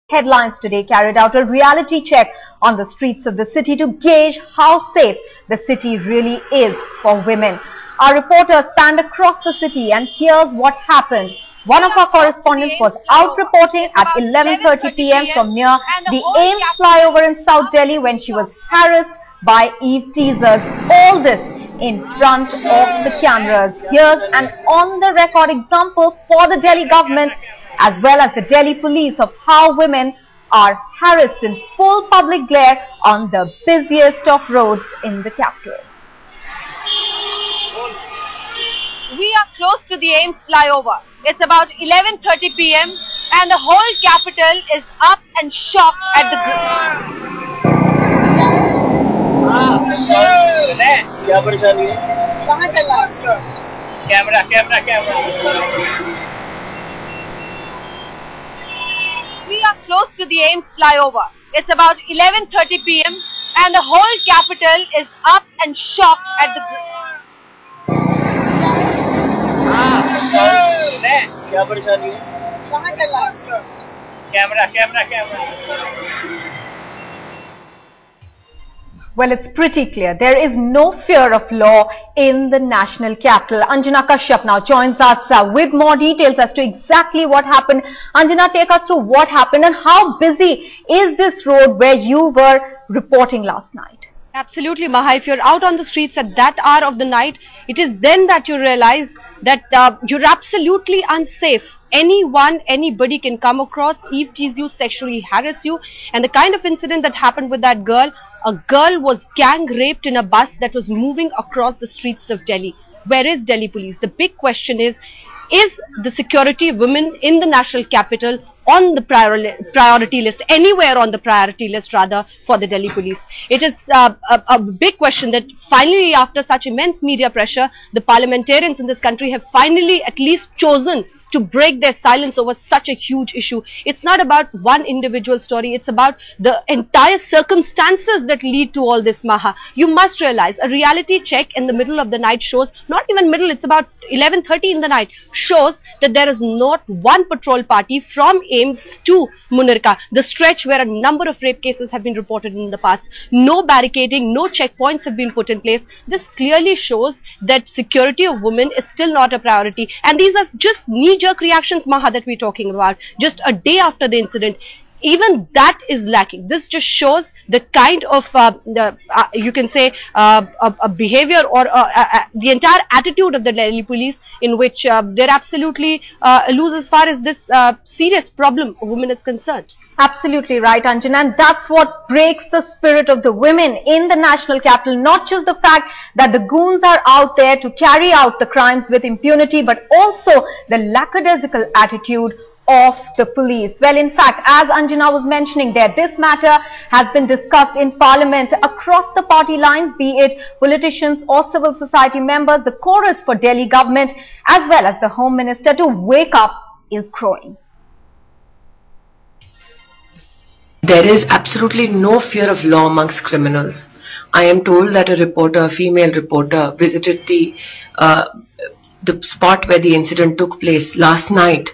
Headlines today carried out a reality check on the streets of the city to gauge how safe the city really is for women. Our reporters spanned across the city, and here's what happened. One of our correspondents was out reporting at 11:30 p.m. from near the AIIMS flyover in South Delhi when she was harassed by eve teasers. All this in front of the cameras. Here's an on-the-record example for the Delhi government as well as the Delhi police of how women are harassed in full public glare on the busiest of roads in the capital. We are close to the AIIMS flyover. It's about 11:30 p.m. and the whole capital is up and shocked at the क्या परेशानी है? कहाँ चल रहा है? Camera We are close to the AIIMS flyover. It's about 11:30 p.m. and the whole capital is up and shocked at the क्या परेशानी है? कहाँ चल रहा है? Camera Well, it's pretty clear. There is no fear of law in the national capital. Anjana Kashyap now joins us with more details as to exactly what happened. Anjana, take us through what happened and how busy is this road where you were reporting last night? Absolutely, Maha. If you're out on the streets at that hour of the night, it is then that you realize that you're absolutely unsafe. Anyone, anybody can come across, eve tease you, sexually harass you. And the kind of incident that happened with that girl, a girl was gang raped in a bus that was moving across the streets of Delhi. Where is Delhi police? The big question is the security of women in the national capital on the priority list, anywhere on the priority list rather, for the Delhi police? It is a big question that finally, after such immense media pressure, the parliamentarians in this country have finally at least chosen to break their silence over such a huge issue. It's not about one individual story, it's about the entire circumstances that lead to all this, Maha. You must realize a reality check in the middle of the night shows, not even middle, it's about 11:30 in the night, shows that there is not one patrol party from AIIMS to Munirka, the stretch where a number of rape cases have been reported in the past. No barricading, no checkpoints have been put in place. This clearly shows that security of women is still not a priority. And these are just knee-jerk reactions, Maha, that we're talking about. Just a day after the incident, even that is lacking. This just shows the kind of, you can say, a behavior or the entire attitude of the Delhi police, in which they're absolutely loose as far as this serious problem of women is concerned. Absolutely right, Anjana, and that's what breaks the spirit of the women in the national capital. Not just the fact that the goons are out there to carry out the crimes with impunity, but also the lackadaisical attitude of the police. Well, in fact, as Anjana was mentioning there, this matter has been discussed in Parliament across the party lines, be it politicians or civil society members. The chorus for Delhi government as well as the Home Minister to wake up is growing. There is absolutely no fear of law amongst criminals. I am told that a female reporter, visited the spot where the incident took place last night,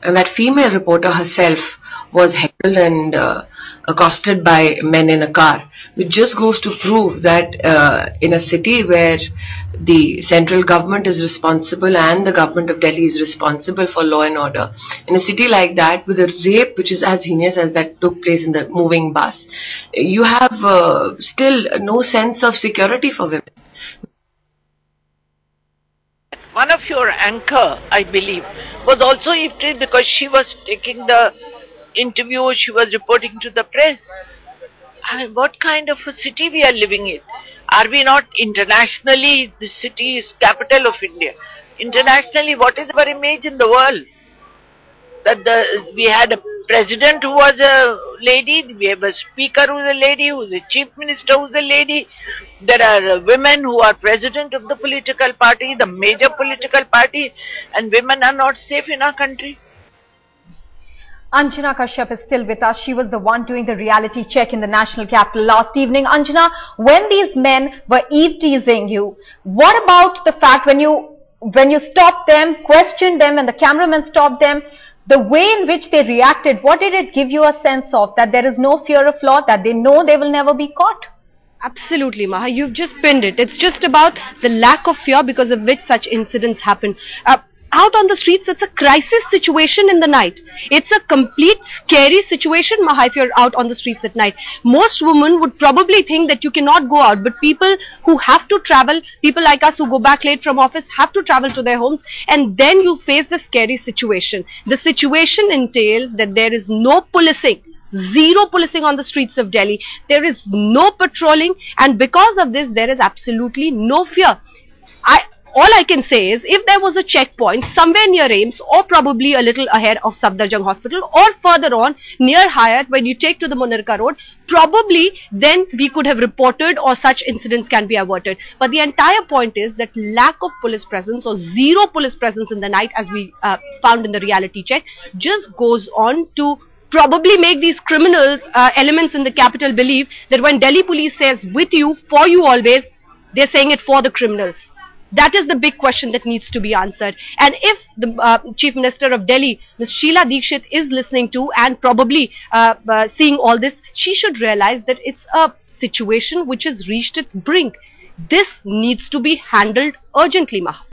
and that female reporter herself was heckled and accosted by men in a car, which just goes to prove that in a city where the central government is responsible and the government of Delhi is responsible for law and order, in a city like that, with a rape which is as heinous as that took place in the moving bus, you have still no sense of security for women. One of your anchor, I believe, was also eve-teased because she was taking the interview, she was reporting to the press. What kind of a city we are living in? Are we not internationally, the city is capital of India. Internationally, what is our image in the world? That we had a president who was a lady, we have a speaker who is a lady, who is a chief minister who is a lady. There are women who are president of the political party, the major political party, and women are not safe in our country. Anjana Kashyap is still with us. She was the one doing the reality check in the national capital last evening. Anjana, when these men were eve teasing you, what about the fact when you stopped them, questioned them, and the cameraman stopped them, The way in which they reacted, what did it give you a sense of? That there is no fear of law, that they know they will never be caught? Absolutely, Maha. You've just pinned it. It's just about the lack of fear because of which such incidents happen. Out on the streets, it's a crisis situation in the night. It's a complete scary situation, Maha, if you're out on the streets at night. Most women would probably think that you cannot go out, but people who have to travel, people like us who go back late from office, have to travel to their homes, and then you face the scary situation. The situation entails that there is no policing. Zero policing on the streets of Delhi. There is no patrolling, and because of this, there is absolutely no fear. All I can say is, if there was a checkpoint somewhere near AIIMS or probably a little ahead of Safdarjung Hospital or further on near Hyatt when you take to the Munirka Road, probably then we could have reported or such incidents can be averted. But the entire point is that lack of police presence or zero police presence in the night, as we found in the reality check, just goes on to probably make these criminals, elements in the capital believe that when Delhi police says with you, for you always, they're saying it for the criminals. That is the big question that needs to be answered. And if the Chief Minister of Delhi, Ms. Sheila Dikshit, is listening to and probably seeing all this, she should realize that it's a situation which has reached its brink. This needs to be handled urgently, Maha.